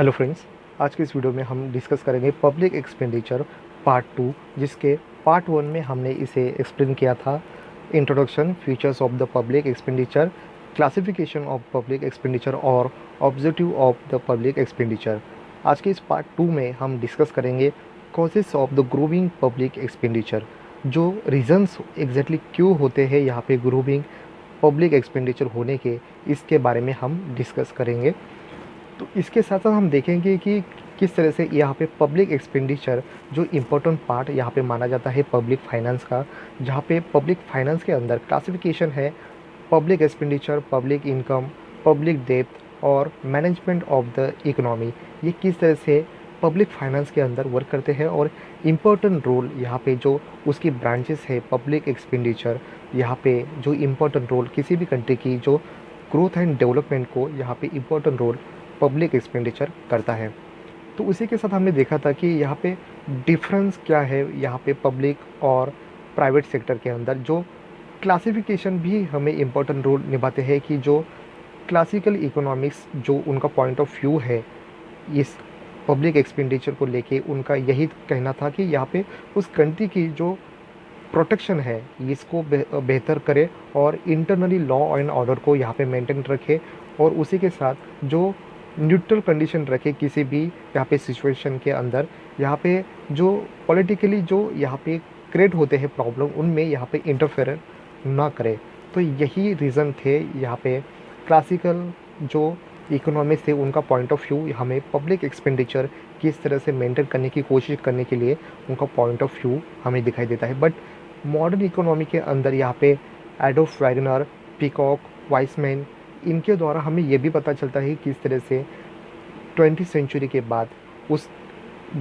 Hello friends, आज के इस वीडियो में हम डिस्कस करेंगे पब्लिक एक्सपेंडिचर पार्ट 2, जिसके पार्ट 1 में हमने इसे एक्सप्लेन किया था। Introduction, features of the public expenditure, classification of public expenditure और objective of the public expenditure. आज के इस पार्ट 2 में हम डिस्कस करेंगे causes of the growing public expenditure, जो रीजंस एग्जैक्टली क्यों होते हैं यहाँ पे ग्रोविंग पब्लिक एक्सपेंडिचर होने के, इसके बारे में हम डिस्कस करेंगे। तो इसके साथ साथ हम देखेंगे कि किस तरह से यहाँ पे पब्लिक एक्सपेंडिचर जो इम्पोर्टेंट पार्ट यहाँ पे माना जाता है पब्लिक फाइनेंस का, जहाँ पे पब्लिक फाइनेंस के अंदर क्लासिफिकेशन है public expenditure, public income, public डेब्ट और मैनेजमेंट ऑफ द इकोनॉमी। ये किस तरह से पब्लिक फाइनेंस के अंदर वर्क करते हैं और इम्पोर्टेंट रोल यहाँ पे जो उसकी ब्रांचेस है पब्लिक एक्सपेंडिचर, यहाँ पे जो इम्पोर्टेंट रोल किसी भी कंट्री की जो ग्रोथ एंड डेवलपमेंट को यहाँ पे इम्पोर्टेंट रोल पब्लिक एक्सपेंडिचर करता है। तो उसी के साथ हमने देखा था कि यहाँ पे डिफरेंस क्या है यहाँ पे पब्लिक और प्राइवेट सेक्टर के अंदर, जो क्लासिफिकेशन भी हमें इम्पोर्टेंट रोल निभाते हैं कि जो क्लासिकल इकोनॉमिक्स जो उनका पॉइंट ऑफ व्यू है इस पब्लिक एक्सपेंडिचर को लेके, उनका यही कहना था कि यहाँ पे उस कंट्री की जो प्रोटेक्शन है इसको बेहतर करे और इंटरनली लॉ एंड ऑर्डर को यहाँ पे मेंटेन रखे और उसी के साथ जो न्यूट्रल कंडीशन रखे किसी भी यहाँ पे सिचुएशन के अंदर, यहाँ पे जो पॉलिटिकली जो यहाँ पे क्रिएट होते हैं प्रॉब्लम, उनमें यहाँ पे इंटरफेयर ना करे। तो यही रीज़न थे यहाँ पे क्लासिकल जो इकोनॉमिक्स थे उनका पॉइंट ऑफ व्यू हमें पब्लिक एक्सपेंडिचर किस तरह से मेंटेन करने की कोशिश करने के लिए उनका पॉइंट ऑफ व्यू हमें दिखाई देता है। बट मॉडर्न इकोनॉमी के अंदर यहाँ पे एडोल्फ वैगनर, पीकॉक, वाइसमैन, इनके द्वारा हमें ये भी पता चलता है किस तरह से 20वीं सेंचुरी के बाद उस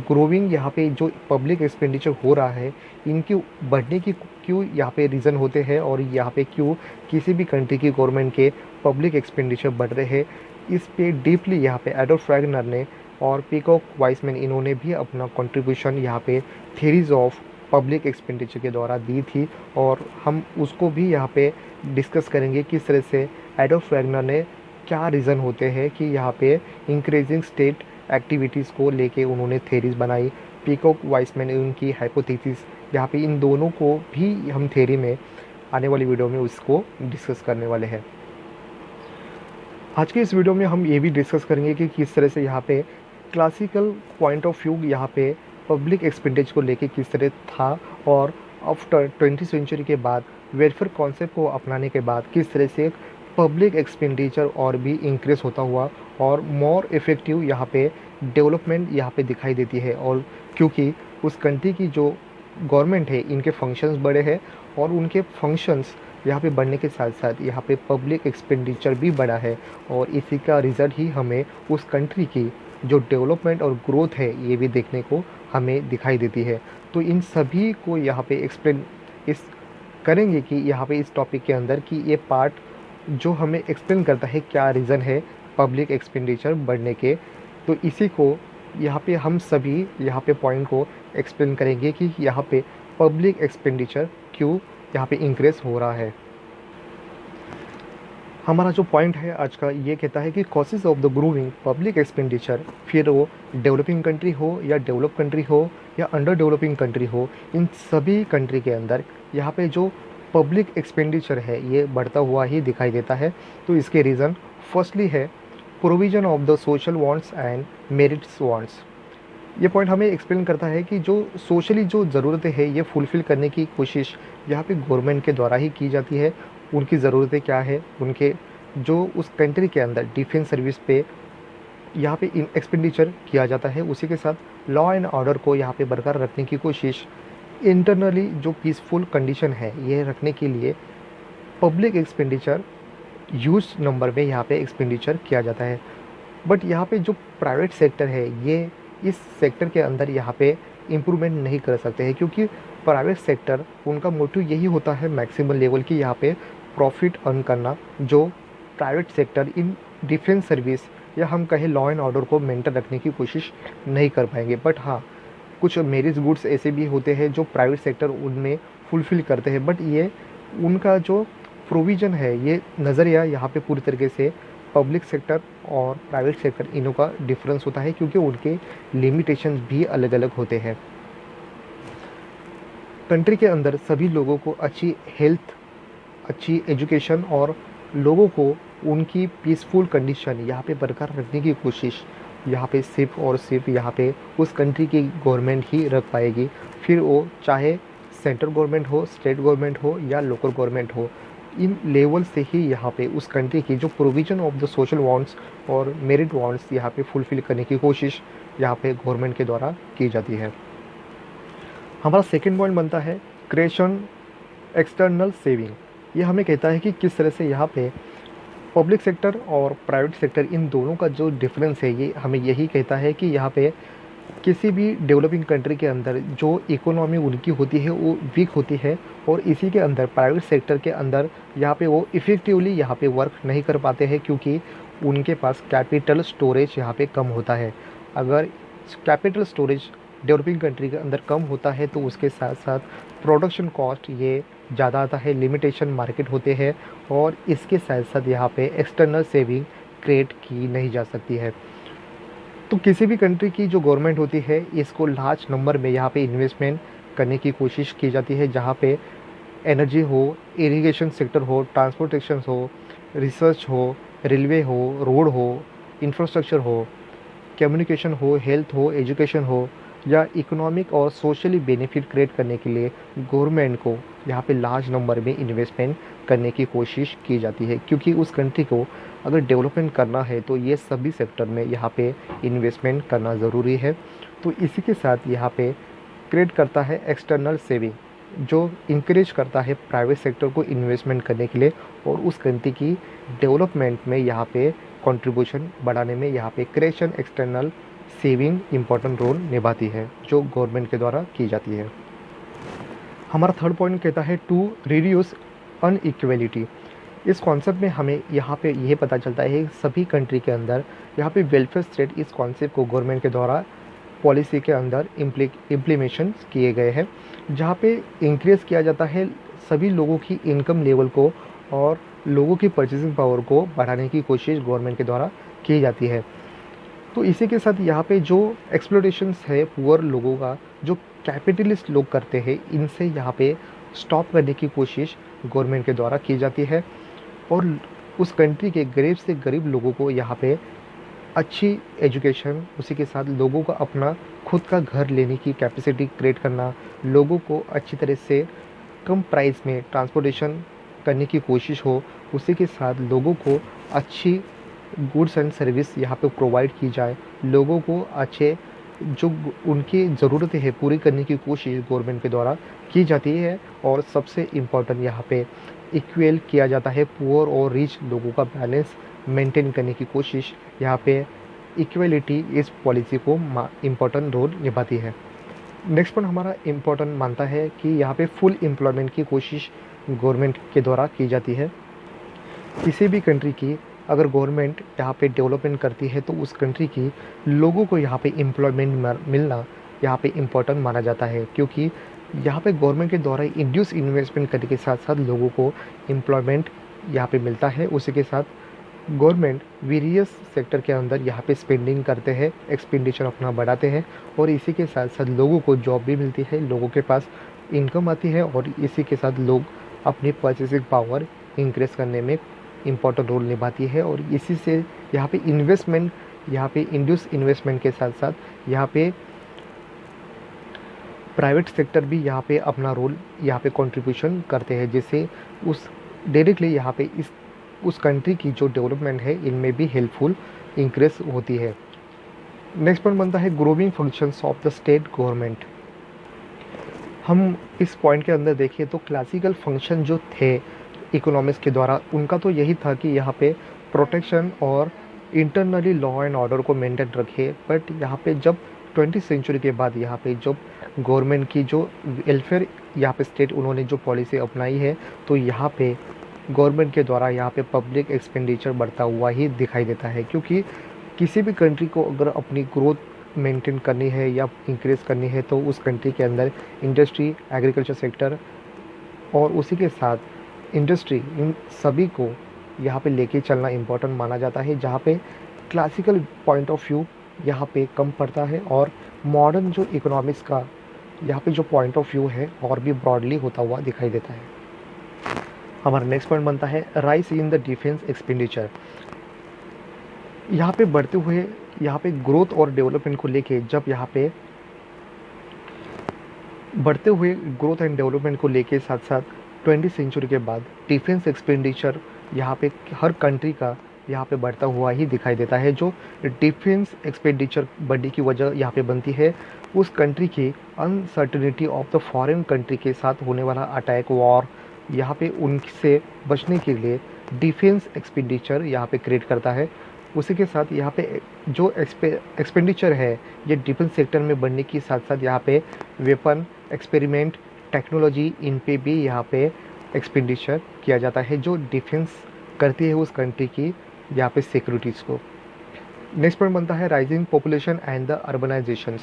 ग्रोविंग यहाँ पे जो पब्लिक एक्सपेंडिचर हो रहा है, इनके बढ़ने की क्यों यहाँ पे रीज़न होते हैं और यहाँ पे क्यों किसी भी कंट्री की गवर्नमेंट के पब्लिक एक्सपेंडिचर बढ़ रहे हैं, इस पे डीपली यहाँ पे एडोल्फ वैगनर ने और पीकॉक, वाइसमैन, इन्होंने भी अपना कंट्रीब्यूशन यहाँ पे थ्योरीज ऑफ पब्लिक एक्सपेंडिचर के द्वारा दी थी और हम उसको भी यहाँ पे डिस्कस करेंगे किस तरह से एडोल्फ वैगनर ने क्या रीज़न होते हैं कि यहाँ पे इंक्रीजिंग स्टेट एक्टिविटीज़ को लेके उन्होंने थेरीज बनाई। पीकॉक, वाइसमैन, उनकी हाइपोथेसिस, यहाँ पे इन दोनों को भी हम थेरी में आने वाली वीडियो में उसको डिस्कस करने वाले हैं। आज के इस वीडियो में हम ये भी डिस्कस करेंगे कि किस तरह से यहाँ पे क्लासिकल पॉइंट ऑफ व्यू यहाँ पे पब्लिक एक्सपेंडिचर को लेके किस तरह था और आफ्टर 20वीं सेंचुरी के बाद वेलफेयर कॉन्सेप्ट को अपनाने के बाद किस तरह से पब्लिक एक्सपेंडिचर और भी इंक्रीज होता हुआ और मोर इफ़ेक्टिव यहाँ पे डेवलपमेंट यहाँ पे दिखाई देती है। और क्योंकि उस कंट्री की जो गवर्नमेंट है इनके फंक्शंस बड़े हैं और उनके फंक्शंस यहाँ पे बढ़ने के साथ साथ यहाँ पे पब्लिक एक्सपेंडिचर भी बढ़ा है और इसी का रिज़ल्ट ही हमें उस कंट्री की जो डेवलपमेंट और ग्रोथ है ये भी देखने को हमें दिखाई देती है। तो इन सभी को यहाँ पे एक्सप्लेन इस करेंगे कि यहाँ पे इस टॉपिक के अंदर कि ये पार्ट जो हमें एक्सप्लेन करता है क्या रीज़न है पब्लिक एक्सपेंडिचर बढ़ने के। तो इसी को यहाँ पे हम सभी यहाँ पे पॉइंट को एक्सप्लेन करेंगे कि यहाँ पे पब्लिक एक्सपेंडिचर क्यों यहाँ पे इंक्रीज हो रहा है। हमारा जो पॉइंट है आज का ये कहता है कि causes of the growing public expenditure, फिर वो डेवलपिंग कंट्री हो या डेवलप कंट्री हो या अंडर डेवलपिंग कंट्री हो, इन सभी कंट्री के अंदर यहाँ पे जो पब्लिक एक्सपेंडिचर है ये बढ़ता हुआ ही दिखाई देता है। तो इसके रीज़न फर्स्टली है provision of the social wants and merits wants. ये पॉइंट हमें एक्सप्लेन करता है कि जो सोशली जो ज़रूरतें हैं ये फुलफ़िल करने की कोशिश यहाँ पे गवर्नमेंट के द्वारा ही की जाती है। उनकी ज़रूरतें क्या है, उनके जो उस कंट्री के अंदर डिफेंस सर्विस पे यहाँ पे एक्सपेंडिचर किया जाता है। उसी के साथ लॉ एंड ऑर्डर को यहाँ पे बरकरार रखने की कोशिश, इंटरनली जो पीसफुल कंडीशन है ये रखने के लिए पब्लिक एक्सपेंडिचर ह्यूज नंबर में यहाँ पे एक्सपेंडिचर किया जाता है। बट यहाँ पे जो प्राइवेट सेक्टर है ये इस सेक्टर के अंदर यहाँ पे इम्प्रूवमेंट नहीं कर सकते हैं, क्योंकि प्राइवेट सेक्टर उनका मोटिव यही होता है मैक्सिमम लेवल की यहाँ पे प्रॉफिट अर्न करना, जो private sector in defence service या हम कहें लॉ एंड ऑर्डर को मेंटेन रखने की कोशिश नहीं कर पाएंगे। बट हाँ, कुछ मेरिज गुड्स ऐसे भी होते हैं जो प्राइवेट सेक्टर उनमें फुलफ़िल करते हैं, बट ये उनका जो प्रोविज़न है ये नज़रिया यहाँ पे पूरी तरीके से पब्लिक सेक्टर और प्राइवेट सेक्टर, इनों का डिफरेंस होता है क्योंकि उनके लिमिटेशंस भी अलग अलग होते हैं। कंट्री के अंदर सभी लोगों को अच्छी हेल्थ, अच्छी एजुकेशन और लोगों को उनकी पीसफुल कंडीशन यहाँ पे बरकरार रखने की कोशिश यहाँ पे सिर्फ और सिर्फ यहाँ पे उस कंट्री की गवर्नमेंट ही रख पाएगी। फिर वो चाहे सेंट्रल गवर्नमेंट हो, स्टेट गवर्नमेंट हो या लोकल गवर्नमेंट हो, इन लेवल से ही यहाँ पे उस कंट्री की जो provision of the social wants और मेरिट वांट्स यहाँ पे फुलफ़िल करने की कोशिश यहाँ पे गवर्नमेंट के द्वारा की जाती है। हमारा सेकंड पॉइंट बनता है क्रिएशन एक्सटर्नल सेविंग। ये हमें कहता है कि किस तरह से यहाँ पे पब्लिक सेक्टर और प्राइवेट सेक्टर, इन दोनों का जो डिफरेंस है ये हमें यही कहता है कि यहाँ पे किसी भी डेवलपिंग कंट्री के अंदर जो इकोनॉमी उनकी होती है वो वीक होती है, और इसी के अंदर प्राइवेट सेक्टर के अंदर यहाँ पे वो इफ़ेक्टिवली यहाँ पे वर्क नहीं कर पाते हैं क्योंकि उनके पास कैपिटल स्टोरेज यहाँ पे कम होता है। अगर कैपिटल स्टोरेज डेवलपिंग कंट्री के अंदर कम होता है तो उसके साथ साथ प्रोडक्शन कॉस्ट ये ज़्यादा आता है, लिमिटेशन मार्केट होते हैं, और इसके साथ साथ यहाँ पे एक्सटर्नल सेविंग क्रिएट की नहीं जा सकती है। तो किसी भी कंट्री की जो गवर्नमेंट होती है इसको लार्ज नंबर में यहाँ पे इन्वेस्टमेंट करने की कोशिश की जाती है, जहाँ पे एनर्जी हो, इरिगेशन सेक्टर हो, ट्रांसपोर्टेशन हो, रिसर्च हो, रेलवे हो, रोड हो, इंफ्रास्ट्रक्चर हो, कम्युनिकेशन हो, हेल्थ हो, एजुकेशन हो, या इकोनॉमिक और सोशली बेनिफिट क्रिएट करने के लिए गवर्नमेंट को यहाँ पे लार्ज नंबर में इन्वेस्टमेंट करने की कोशिश की जाती है, क्योंकि उस कंट्री को अगर डेवलपमेंट करना है तो ये सभी सेक्टर में यहाँ पे इन्वेस्टमेंट करना ज़रूरी है। तो इसी के साथ यहाँ पे क्रिएट करता है एक्सटर्नल सेविंग, जो इंकरेज करता है प्राइवेट सेक्टर को इन्वेस्टमेंट करने के लिए और उस कंट्री की डेवलपमेंट में यहाँ पे कंट्रीब्यूशन बढ़ाने में यहाँ पे creation external saving important role निभाती है, जो गवर्नमेंट के द्वारा की जाती है। हमारा थर्ड पॉइंट कहता है टू रिड्यूस अनइक्वलिटी। इस कॉन्सेप्ट में हमें यहाँ पे ये पता चलता है सभी कंट्री के अंदर यहाँ पे वेलफेयर स्टेट, इस कॉन्सेप्ट को गवर्नमेंट के द्वारा पॉलिसी के अंदर इम्प्लीमेशन किए गए हैं, जहाँ पे इंक्रीज़ किया जाता है सभी लोगों की इनकम लेवल को और लोगों की परचेसिंग पावर को बढ़ाने की कोशिश गवर्नमेंट के द्वारा की जाती है। तो इसी के साथ यहाँ पे जो एक्सप्लोटेशंस है पुअर लोगों का, जो कैपिटलिस्ट लोग करते हैं, इनसे यहाँ पे स्टॉप करने की कोशिश गवर्नमेंट के द्वारा की जाती है, और उस कंट्री के गरीब से गरीब लोगों को यहाँ पे अच्छी एजुकेशन, उसी के साथ लोगों का अपना खुद का घर लेने की कैपेसिटी क्रिएट करना, लोगों को अच्छी तरह से कम प्राइस में ट्रांसपोर्टेशन करने की कोशिश हो, उसी के साथ लोगों को अच्छी गुड्स एंड सर्विस यहाँ पे प्रोवाइड की जाए, लोगों को अच्छे जो उनकी ज़रूरतें हैं पूरी करने की कोशिश गवर्नमेंट के द्वारा की जाती है। और सबसे इम्पॉर्टेंट यहाँ पे इक्वल किया जाता है पुअर और रिच लोगों का बैलेंस मेंटेन करने की कोशिश, यहाँ पे इक्वलिटी इस पॉलिसी को इम्पोर्टेंट रोल निभाती है। नेक्स्ट पॉइंट हमारा इम्पोर्टेंट मानता है कि यहाँ पे फुल एम्प्लॉयमेंट की कोशिश गवर्नमेंट के द्वारा की जाती है। किसी भी कंट्री की अगर गवर्नमेंट यहाँ पे डेवलपमेंट करती है तो उस कंट्री की लोगों को यहाँ पे एम्प्लॉयमेंट मिलना यहाँ पे इम्पोर्टेंट माना जाता है, क्योंकि यहाँ पे गवर्नमेंट के द्वारा इंड्यूस इन्वेस्टमेंट करने के साथ साथ लोगों को एम्प्लॉयमेंट यहाँ पे मिलता है। उसी के साथ गवर्नमेंट वेरियस सेक्टर के अंदर यहाँ पे स्पेंडिंग करते हैं, एक्सपेंडिचर अपना बढ़ाते हैं, और इसी के साथ साथ लोगों को जॉब भी मिलती है, लोगों के पास इनकम आती है, और इसी के साथ लोग अपनी परचेसिंग पावर इंक्रीज करने में इम्पोर्टेंट रोल निभाती है। और इसी से यहाँ पे इन्वेस्टमेंट, यहाँ पे इंड्यूस इन्वेस्टमेंट के साथ साथ यहाँ पे प्राइवेट सेक्टर भी यहाँ पे अपना रोल यहाँ पे कंट्रीब्यूशन करते हैं, जिससे उस डायरेक्टली यहाँ पे उस कंट्री की जो डेवलपमेंट है इनमें भी हेल्पफुल इंक्रीज होती है। नेक्स्ट पॉइंट बनता है growing functions of the state government. हम इस पॉइंट के अंदर देखिए तो क्लासिकल फंक्शन जो थे इकोनॉमिक्स के द्वारा, उनका तो यही था कि यहाँ पे प्रोटेक्शन और इंटरनली लॉ एंड ऑर्डर को मेंटेन रखे। बट यहाँ पे जब 20th सेंचुरी के बाद यहाँ पे जब गवर्नमेंट की जो वेलफेयर यहाँ पे स्टेट उन्होंने जो पॉलिसी अपनाई है, तो यहाँ पे गवर्नमेंट के द्वारा यहाँ पे पब्लिक एक्सपेंडिचर बढ़ता हुआ ही दिखाई देता है, क्योंकि किसी भी कंट्री को अगर अपनी ग्रोथ मेंटेन करनी है या इंक्रीज़ करनी है तो उस कंट्री के अंदर इंडस्ट्री, एग्रीकल्चर सेक्टर और उसी के साथ इंडस्ट्री, इन सभी को यहाँ पे लेके चलना इम्पोर्टेंट माना जाता है, जहाँ पे क्लासिकल पॉइंट ऑफ व्यू यहाँ पे कम पड़ता है और मॉडर्न जो इकोनॉमिक्स का यहाँ पे जो पॉइंट ऑफ व्यू है और भी ब्रॉडली होता हुआ दिखाई देता है। हमारा नेक्स्ट पॉइंट बनता है rise in the defence expenditure. यहाँ पे बढ़ते हुए यहाँ पे ग्रोथ और डेवलपमेंट को लेके जब यहाँ पे बढ़ते हुए ग्रोथ एंड डेवलपमेंट को लेके साथ साथ 20वीं सेंचुरी के बाद डिफेंस एक्सपेंडिचर यहाँ पे हर कंट्री का यहाँ पे बढ़ता हुआ ही दिखाई देता है। जो डिफेंस एक्सपेंडिचर बढ़ने की वजह यहाँ पे बनती है उस कंट्री की uncertainty of the foreign country के साथ होने वाला अटैक वॉर, यहाँ पे उनसे बचने के लिए डिफेंस एक्सपेंडिचर यहाँ पे क्रिएट करता है। उसी के साथ यहाँ पे जो एक्सपेंडिचर है ये डिफेंस सेक्टर में बढ़ने के साथ साथ यहाँ पे वेपन एक्सपेरिमेंट टेक्नोलॉजी इन पे भी यहाँ पे एक्सपेंडिचर किया जाता है जो डिफेंस करती है उस कंट्री की यहाँ पे सिक्योरिटीज़ को। नेक्स्ट पॉइंट बनता है rising population and the urbanisations.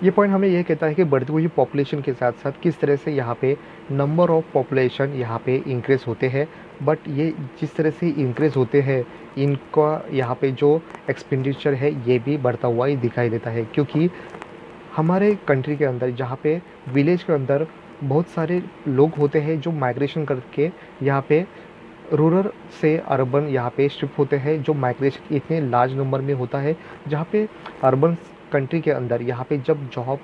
ये पॉइंट हमें ये कहता है कि बढ़ती हुई पॉपुलेशन के साथ साथ किस तरह से यहाँ पे नंबर ऑफ पॉपुलेशन यहाँ पे इंक्रीज़ होते हैं, बट ये जिस तरह से इंक्रीज़ होते हैं इनका यहाँ पे जो एक्सपेंडिचर है ये भी बढ़ता हुआ ही दिखाई देता है। क्योंकि हमारे कंट्री के अंदर जहाँ पे विलेज के अंदर बहुत सारे लोग होते हैं जो माइग्रेशन करके यहाँ पे रूरल से अर्बन यहाँ पे शिफ्ट होते हैं, जो माइग्रेशन इतने लार्ज नंबर में होता है जहाँ पे अर्बन कंट्री के अंदर यहाँ पे जब जॉब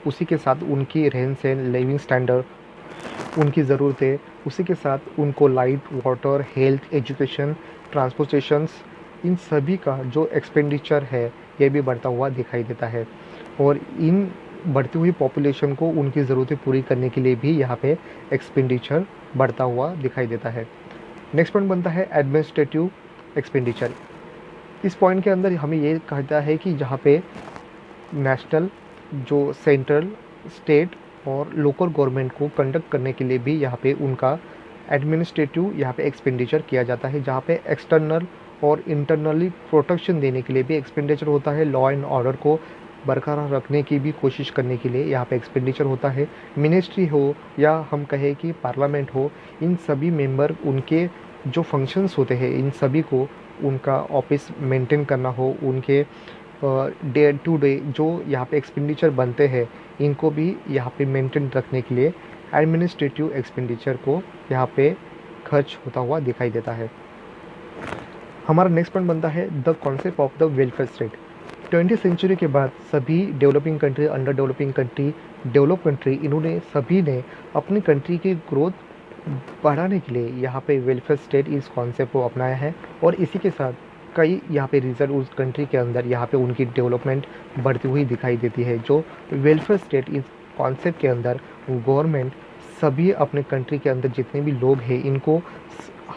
उसी के साथ उनकी रहन सहन लिविंग स्टैंडर्ड उनकी ज़रूरतें उसी के साथ उनको लाइट वाटर हेल्थ एजुकेशन ट्रांसपोर्टेशंस इन सभी का जो एक्सपेंडिचर है ये भी बढ़ता हुआ दिखाई देता है। और इन बढ़ती हुई पॉपुलेशन को उनकी ज़रूरतें पूरी करने के लिए भी यहाँ पे एक्सपेंडिचर बढ़ता हुआ दिखाई देता है। नेक्स्ट पॉइंट बनता है एडमिनिस्ट्रेटिव एक्सपेंडिचर। इस पॉइंट के अंदर हमें ये कहता है कि जहाँ पे नेशनल जो सेंट्रल स्टेट और लोकल गवर्नमेंट को कंडक्ट करने के लिए भी यहाँ पे उनका एडमिनिस्ट्रेटिव यहाँ पे एक्सपेंडिचर किया जाता है, जहाँ पे एक्सटर्नल और इंटरनली प्रोटेक्शन देने के लिए भी एक्सपेंडिचर होता है, लॉ एंड ऑर्डर को बरकरार रखने की भी कोशिश करने के लिए यहाँ पे एक्सपेंडिचर होता है। मिनिस्ट्री हो या हम कहें कि पार्लियामेंट हो, इन सभी मेंबर उनके जो फंक्शंस होते हैं इन सभी को उनका ऑफिस मेंटेन करना हो, उनके डे टू डे जो यहाँ पे एक्सपेंडिचर बनते हैं इनको भी यहाँ पे मेंटेन रखने के लिए एडमिनिस्ट्रेटिव एक्सपेंडिचर को यहाँ पे खर्च होता हुआ दिखाई देता है। हमारा नेक्स्ट पॉइंट बनता है the concept of the welfare state. 20वीं सेंचुरी के बाद सभी developing country, under developing country, develop country, इन्होंने सभी ने अपनी कंट्री की ग्रोथ बढ़ाने के लिए यहाँ पे वेलफेयर स्टेट इस कॉन्सेप्ट को अपनाया है। और इसी के साथ कई यहाँ पे रिजल्ट उस कंट्री के अंदर यहाँ पे उनकी डेवलपमेंट बढ़ती हुई दिखाई देती है। जो वेलफेयर स्टेट इस कॉन्सेप्ट के अंदर गवर्नमेंट सभी अपने कंट्री के अंदर जितने भी लोग हैं इनको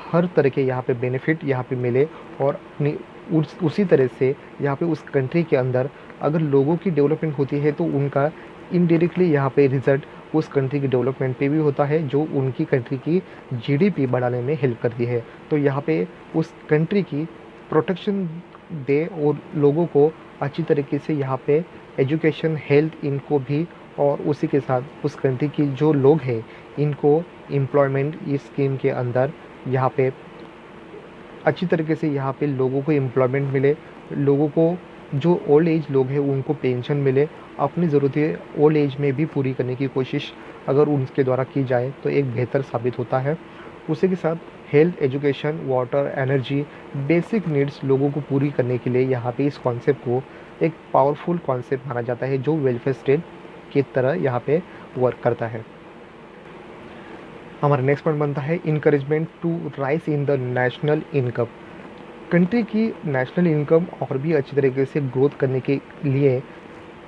हर तरह के यहाँ पे बेनिफिट यहाँ पे मिले और अपनी उसी तरह से यहाँ पे उस कंट्री के अंदर अगर लोगों की डेवलपमेंट होती है तो उनका इनडायरेक्टली यहाँ पे रिजल्ट उस कंट्री की डेवलपमेंट पे भी होता है, जो उनकी कंट्री की जीडीपी बढ़ाने में हेल्प करती है। तो यहाँ पे उस कंट्री की प्रोटेक्शन दे और लोगों को अच्छी तरीके से यहाँ पे एजुकेशन हेल्थ इनको भी, और उसी के साथ उस कंट्री की जो लोग हैं इनको एम्प्लॉयमेंट इस स्कीम के अंदर यहाँ पे अच्छी तरीके से यहाँ पे लोगों को एम्प्लॉयमेंट मिले, लोगों को जो ओल्ड एज लोग हैं उनको पेंशन मिले, अपनी ज़रूरतें ओल्ड एज में भी पूरी करने की कोशिश अगर उनके द्वारा की जाए तो एक बेहतर साबित होता है। उसी के साथ health education water energy basic needs लोगों को पूरी करने के लिए यहाँ पे इस कॉन्सेप्ट को एक पावरफुल कॉन्सेप्ट माना जाता है जो वेलफेयर स्टेट की तरह यहाँ पे वर्क करता है। हमारा नेक्स्ट पॉइंट बनता है encouragement to rise in the national income. Country की नेशनल इनकम और भी अच्छी तरीके से ग्रोथ करने के लिए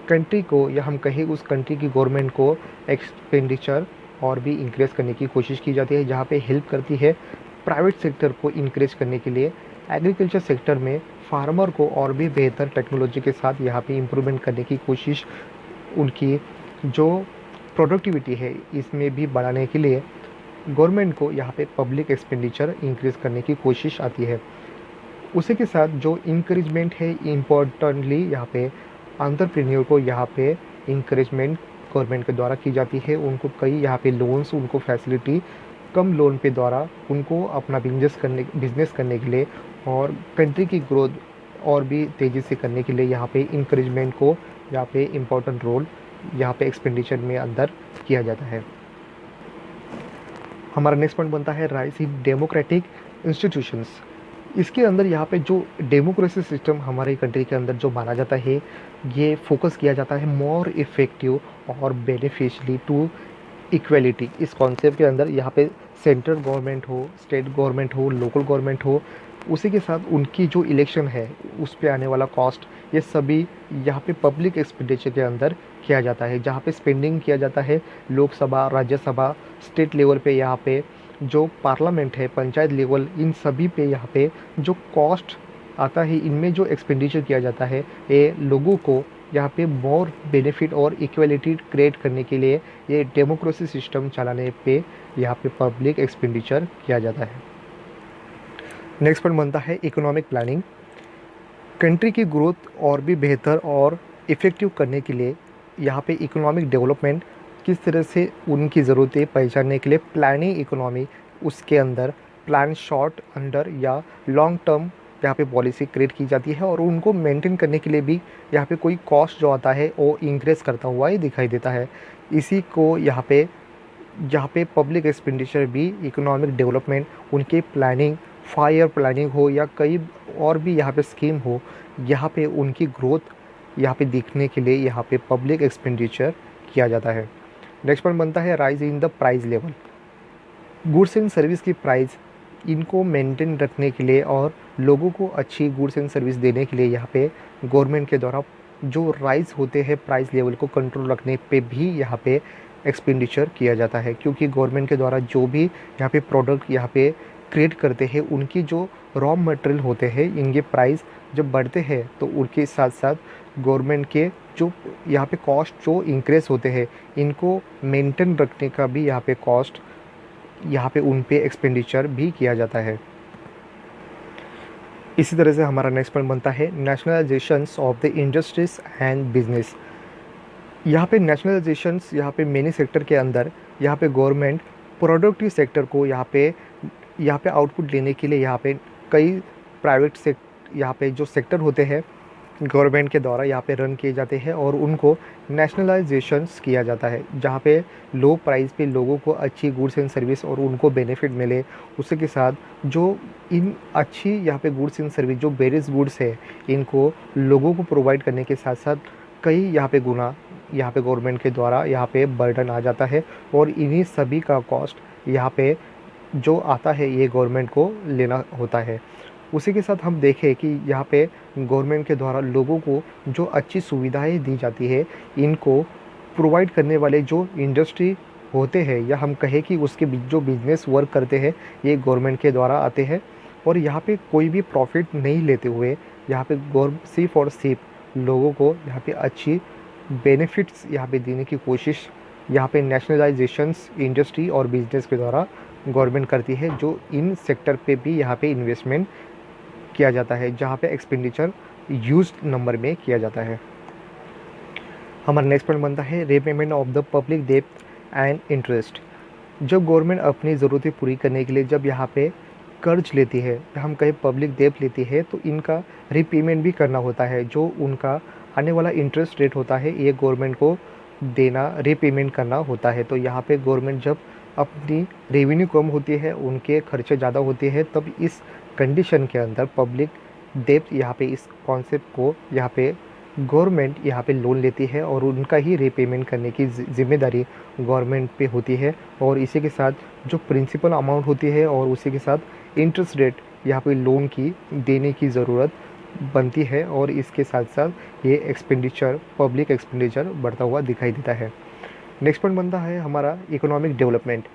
कंट्री को या हम कहें उस कंट्री की गवर्नमेंट को एक्सपेंडिचर और भी इंक्रीज करने की कोशिश की जाती है, जहाँ पे हेल्प करती है प्राइवेट सेक्टर को इंक्रीज करने के लिए। एग्रीकल्चर सेक्टर में फार्मर को और भी बेहतर टेक्नोलॉजी के साथ यहाँ पे इम्प्रूवमेंट करने की कोशिश, उनकी जो प्रोडक्टिविटी है इसमें भी बढ़ाने के लिए गवर्नमेंट को यहाँ पे पब्लिक एक्सपेंडिचर इंक्रीज़ करने की कोशिश आती है। उसी के साथ जो इंकरेजमेंट है इम्पोर्टेंटली यहाँ पे एंटरप्रेन्योर को यहाँ पे इंकरेजमेंट गवर्नमेंट के द्वारा की जाती है। उनको कई यहाँ पे लोन्स, उनको फैसिलिटी कम लोन पे द्वारा उनको अपना बिजनेस करने के लिए और कंट्री की ग्रोथ और भी तेज़ी से करने के लिए यहाँ पे इंकरेजमेंट को यहाँ पे इम्पोर्टेंट रोल यहाँ पे एक्सपेंडिचर में अंदर किया जाता है। हमारा नेक्स्ट पॉइंट बनता है राइज इन डेमोक्रेटिक इंस्टीट्यूशंस। इसके अंदर यहाँ पे जो डेमोक्रेसी सिस्टम हमारे कंट्री के अंदर जो माना जाता है, ये फोकस किया जाता है मोर इफ़ेक्टिव और बेनिफिशियली टू इक्वलिटी। इस कॉन्सेप्ट के अंदर यहाँ पे सेंट्रल गवर्नमेंट हो, स्टेट गवर्नमेंट हो, लोकल गवर्नमेंट हो, उसी के साथ उनकी जो इलेक्शन है उस पे आने वाला कॉस्ट, ये सभी यहाँ पे पब्लिक एक्सपेंडिचर के अंदर किया जाता है। जहाँ पे स्पेंडिंग किया जाता है लोकसभा, राज्यसभा, स्टेट लेवल पे, यहाँ पे जो पार्लियामेंट है, पंचायत लेवल, इन सभी पे यहाँ पे जो कॉस्ट आता है, इनमें जो एक्सपेंडिचर किया जाता है, ये लोगों को यहाँ पे मोर बेनिफिट और इक्वलिटी क्रिएट करने के लिए ये डेमोक्रेसी सिस्टम चलाने पे यहाँ पे पब्लिक एक्सपेंडिचर किया जाता है। नेक्स्ट पॉइंट बनता है इकोनॉमिक प्लानिंग। कंट्री की ग्रोथ और भी बेहतर और इफ़ेक्टिव करने के लिए यहाँ पे इकोनॉमिक डेवलपमेंट किस तरह से उनकी ज़रूरतें पहचानने के लिए प्लानिंग इकोनॉमी, उसके अंदर प्लान शॉर्ट, अंडर या लॉन्ग टर्म यहाँ पे पॉलिसी क्रिएट की जाती है और उनको मेंटेन करने के लिए भी यहाँ पे कोई कॉस्ट जो आता है वो इंक्रीज करता हुआ ही दिखाई देता है। इसी को यहाँ पे पब्लिक एक्सपेंडिचर भी इकोनॉमिक डेवलपमेंट, उनके प्लानिंग, फायर प्लानिंग हो या कई और भी यहाँ पे स्कीम हो, यहाँ पे उनकी ग्रोथ यहाँ पे दिखने के लिए यहाँ पे पब्लिक एक्सपेंडिचर किया जाता है। नेक्स्ट पॉइंट बनता है rise in the price level. Goods and service की प्राइस, इनको मेंटेन रखने के लिए और लोगों को अच्छी गुड्स एंड सर्विस देने के लिए यहाँ पे गवर्नमेंट के द्वारा जो राइज होते हैं प्राइस लेवल को कंट्रोल रखने पे भी यहाँ पे एक्सपेंडिचर किया जाता है। क्योंकि गवर्नमेंट के द्वारा जो भी यहाँ पे प्रोडक्ट यहाँ पे क्रिएट करते हैं, उनकी जो रॉ मटेरियल होते हैं, इनके प्राइस जब बढ़ते हैं तो उनके साथ साथ गवर्नमेंट के जो यहाँ पे कॉस्ट जो इंक्रीज होते हैं, इनको मेंटेन रखने का भी यहाँ पे कॉस्ट, यहाँ पे उन पे एक्सपेंडिचर भी किया जाता है। इसी तरह से हमारा नेक्स्ट पॉइंट बनता है nationalisations of the industries and business. यहाँ पे नेशनलाइजेशंस, यहाँ पे मैनी सेक्टर के अंदर यहाँ पे गवर्नमेंट प्रोडक्टिव सेक्टर को यहाँ पे आउटपुट लेने के लिए यहाँ पे कई प्राइवेट यहाँ पे जो सेक्टर होते हैं गवर्नमेंट के द्वारा यहाँ पे रन किए जाते हैं और उनको नेशनलाइजेशंस किया जाता है, जहाँ पे लो प्राइस पे लोगों को अच्छी गुड्स एंड सर्विस और उनको बेनिफिट मिले। उसी के साथ जो इन अच्छी यहाँ पे गुड्स एंड सर्विस, जो वेरियस गुड्स है, इनको लोगों को प्रोवाइड करने के साथ साथ कई यहाँ पे गुना यहाँ पे गवर्नमेंट के द्वारा यहाँ पे बर्डन आ जाता है और इन्हीं सभी का कॉस्ट यहाँ पे जो आता है ये गवर्नमेंट को लेना होता है। उसी के साथ हम देखें कि यहाँ पे गवर्नमेंट के द्वारा लोगों को जो अच्छी सुविधाएं दी जाती है, इनको प्रोवाइड करने वाले जो इंडस्ट्री होते हैं या हम कहें कि उसके जो बिजनेस वर्क करते हैं, ये गवर्नमेंट के द्वारा आते हैं और यहाँ पे कोई भी प्रॉफिट नहीं लेते हुए यहाँ पे सिर्फ और सिर्फ लोगों को यहाँ पे अच्छी बेनिफिट्स यहाँ पे देने की कोशिश यहाँ पे नेशनलाइजेशंस इंडस्ट्री और बिजनेस के द्वारा गवर्नमेंट करती है, जो इन सेक्टर पे भी यहाँ पे इन्वेस्टमेंट किया जाता है, जहाँ पे एक्सपेंडिचर यूज नंबर में किया जाता है। हमारा नेक्स्ट पॉइंट बनता है repayment of the public debt and interest. जब गवर्नमेंट अपनी ज़रूरतें पूरी करने के लिए जब यहाँ पे कर्ज लेती है, हम कहें पब्लिक डेट लेती है, तो इनका रीपेमेंट भी करना होता है। जो उनका आने वाला इंटरेस्ट रेट होता है, ये गवर्नमेंट को देना, रीपेमेंट करना होता है। तो यहाँ पे गवर्नमेंट जब अपनी रेवेन्यू कम होती है, उनके खर्चे ज़्यादा होते हैं, तब इस कंडीशन के अंदर पब्लिक डेट यहाँ पे इस कॉन्सेप्ट को यहाँ पे गवर्नमेंट यहाँ पे लोन लेती है और उनका ही रीपेमेंट करने की जिम्मेदारी गवर्नमेंट पे होती है। और इसी के साथ जो प्रिंसिपल अमाउंट होती है और उसी के साथ इंटरेस्ट रेट यहाँ पे लोन की देने की ज़रूरत बनती है और इसके साथ साथ ये एक्सपेंडिचर, पब्लिक एक्सपेंडिचर बढ़ता हुआ दिखाई देता है। नेक्स्ट पॉइंट बनता है हमारा इकोनॉमिक डेवलपमेंट।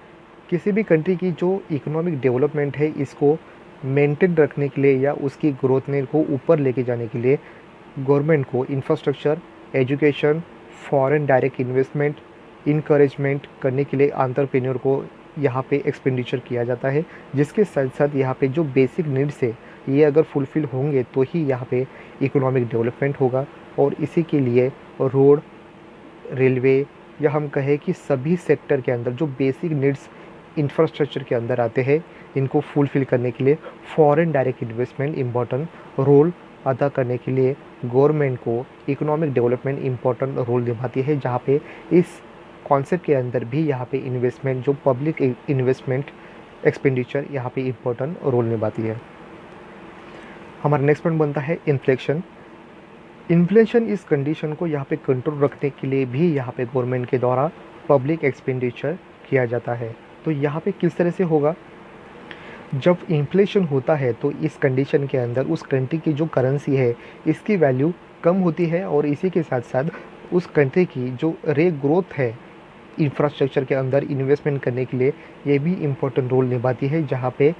किसी भी कंट्री की जो इकोनॉमिक डेवलपमेंट है, इसको मेंटेन रखने के लिए या उसकी ग्रोथ ने को ऊपर लेके जाने के लिए गवर्नमेंट को infrastructure, education, foreign direct investment encouragement करने के लिए एंटरप्रेन्योर को यहाँ पे एक्सपेंडिचर किया जाता है। जिसके साथ साथ यहाँ पे जो बेसिक नीड्स है, ये अगर फुलफ़िल होंगे तो ही यहाँ पे इकोनॉमिक डेवलपमेंट होगा। और इसी के लिए रोड, रेलवे या हम कहें कि सभी सेक्टर के अंदर जो बेसिक नीड्स इंफ्रास्ट्रक्चर के अंदर आते हैं, इनको फुलफ़िल करने के लिए foreign direct investment important role अदा करने के लिए गवर्नमेंट को इकोनॉमिक डेवलपमेंट इम्पोर्टेंट रोल निभाती है, जहाँ पे इस कॉन्सेप्ट के अंदर भी यहाँ पे इन्वेस्टमेंट जो पब्लिक इन्वेस्टमेंट एक्सपेंडिचर यहाँ पे इम्पोर्टेंट रोल निभाती है। हमारा नेक्स्ट पॉइंट बनता है इन्फ्लेशन। इन्फ्लेशन इस कंडीशन को यहाँ पे कंट्रोल रखने के लिए भी यहाँ पे गवर्नमेंट के द्वारा पब्लिक एक्सपेंडिचर किया जाता है। तो यहाँ पे किस तरह से होगा, जब इन्फ्लेशन होता है तो इस कंडीशन के अंदर उस कंट्री की जो करेंसी है इसकी वैल्यू कम होती है, और इसी के साथ साथ उस कंट्री की जो रेट ग्रोथ है इंफ्रास्ट्रक्चर के अंदर इन्वेस्टमेंट करने के लिए ये भी इम्पोर्टेंट रोल निभाती है, जहाँ पे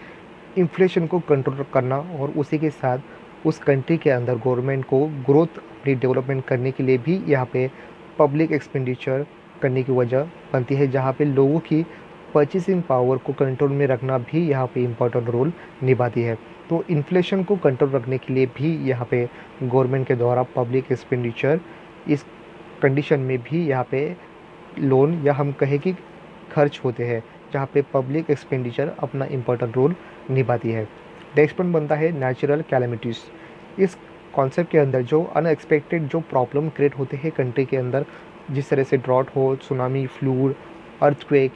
इन्फ्लेशन को कंट्रोल करना और उसी के साथ उस कंट्री के अंदर गवर्नमेंट को ग्रोथ अपनी डेवलपमेंट करने के लिए भी यहाँ पे पब्लिक एक्सपेंडिचर करने की वजह बनती है, जहाँ पे लोगों की परचेसिंग पावर को कंट्रोल में रखना भी यहाँ पे इम्पोर्टेंट रोल निभाती है। तो इन्फ्लेशन को कंट्रोल रखने के लिए भी यहाँ पे गवर्नमेंट के द्वारा पब्लिक एक्सपेंडिचर इस कंडीशन में भी यहाँ पे लोन या हम कहें कि खर्च होते हैं, जहाँ पे पब्लिक एक्सपेंडिचर अपना इम्पोर्टेंट रोल निभाती है। नेक्स्ट पॉइंट बनता है नेचुरल कैलेमिटीज़। इस कॉन्सेप्ट के अंदर जो अनएक्सपेक्टेड जो प्रॉब्लम क्रिएट होते हैं कंट्री के अंदर, जिस तरह से ड्रॉट हो, tsunami, flood, earthquake,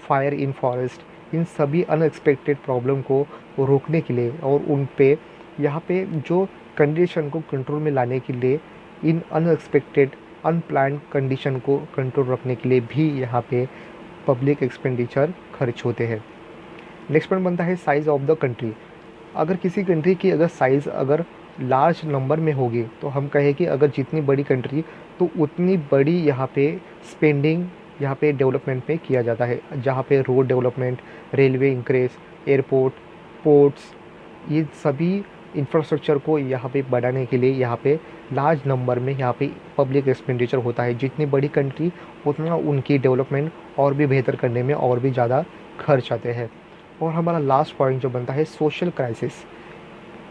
fire in forest, इन सभी अनएक्सपेक्टेड प्रॉब्लम को रोकने के लिए और उन पे यहाँ पे जो कंडीशन को कंट्रोल में लाने के लिए इन अनएक्सपेक्टेड अनप्लान्ड कंडीशन को कंट्रोल रखने के लिए भी यहाँ पे पब्लिक एक्सपेंडिचर खर्च होते हैं। नेक्स्ट पॉइंट बनता है साइज़ ऑफ द कंट्री। अगर किसी कंट्री की अगर साइज़ अगर लार्ज नंबर में होगी तो हम कहें कि अगर जितनी बड़ी कंट्री तो उतनी बड़ी यहाँ पे स्पेंडिंग यहाँ पे डेवलपमेंट में किया जाता है, जहाँ पे road development, railway increase, airport, ports, ये सभी इंफ्रास्ट्रक्चर को यहाँ पे बढ़ाने के लिए यहाँ पे लार्ज नंबर में यहाँ पे पब्लिक एक्सपेंडिचर होता है। जितनी बड़ी कंट्री उतना उनकी डेवलपमेंट और भी बेहतर करने में और भी ज़्यादा खर्च आते हैं। और हमारा लास्ट पॉइंट जो बनता है सोशल क्राइसिस।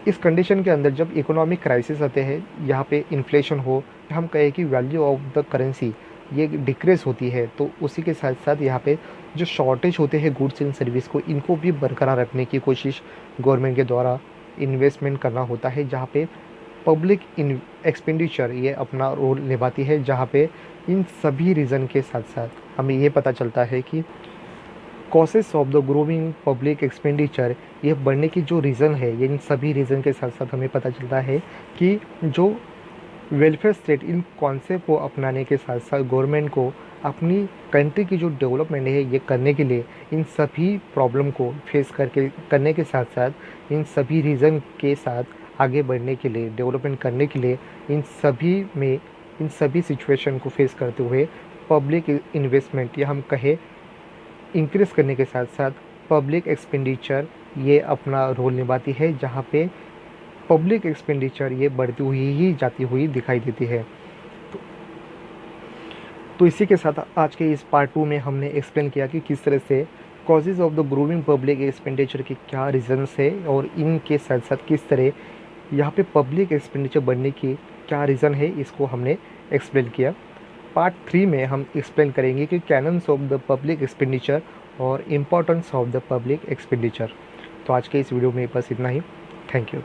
इस कंडीशन के अंदर जब इकोनॉमिक क्राइसिस आते हैं, यहाँ पे इन्फ्लेशन हो, हम कहें कि वैल्यू ऑफ द करेंसी ये डिक्रीज होती है, तो उसी के साथ साथ यहाँ पे जो शॉर्टेज होते हैं गुड्स एंड सर्विस को, इनको भी बरकरार रखने की कोशिश गवर्नमेंट के द्वारा इन्वेस्टमेंट करना होता है, जहाँ पे पब्लिक एक्सपेंडिचर ये अपना रोल निभाती है। जहाँ पे इन सभी रीज़न के साथ साथ हमें ये पता चलता है कि causes of the growing public expenditure ये बढ़ने की जो रीज़न है, ये इन सभी रीज़न के साथ साथ हमें पता चलता है कि जो वेलफेयर स्टेट इन कॉन्सेप्ट को अपनाने के साथ साथ गवर्नमेंट को अपनी कंट्री की जो डेवलपमेंट है ये करने के लिए इन सभी प्रॉब्लम को फेस करने के साथ साथ इन सभी रीज़न के साथ आगे बढ़ने के लिए, डेवलपमेंट करने के लिए इन सभी सिचुएशन को फेस करते हुए पब्लिक इन्वेस्टमेंट या हम कहें इंक्रीज़ करने के साथ साथ पब्लिक एक्सपेंडिचर ये अपना रोल निभाती है, जहाँ पे पब्लिक एक्सपेंडिचर ये बढ़ती हुई ही जाती हुई दिखाई देती है। तो इसी के साथ आज के इस पार्ट 2 में हमने एक्सप्लेन किया कि किस तरह से causes of the growing public expenditure के क्या रीज़न्स है और इनके साथ साथ किस तरह यहाँ पे पब्लिक एक्सपेंडिचर बढ़ने की क्या रीज़न है, इसको हमने एक्सप्लेन किया। पार्ट 3 में हम एक्सप्लेन करेंगे कि canons of the public expenditure और importance of the public expenditure. तो आज के इस वीडियो में बस इतना ही। Thank you.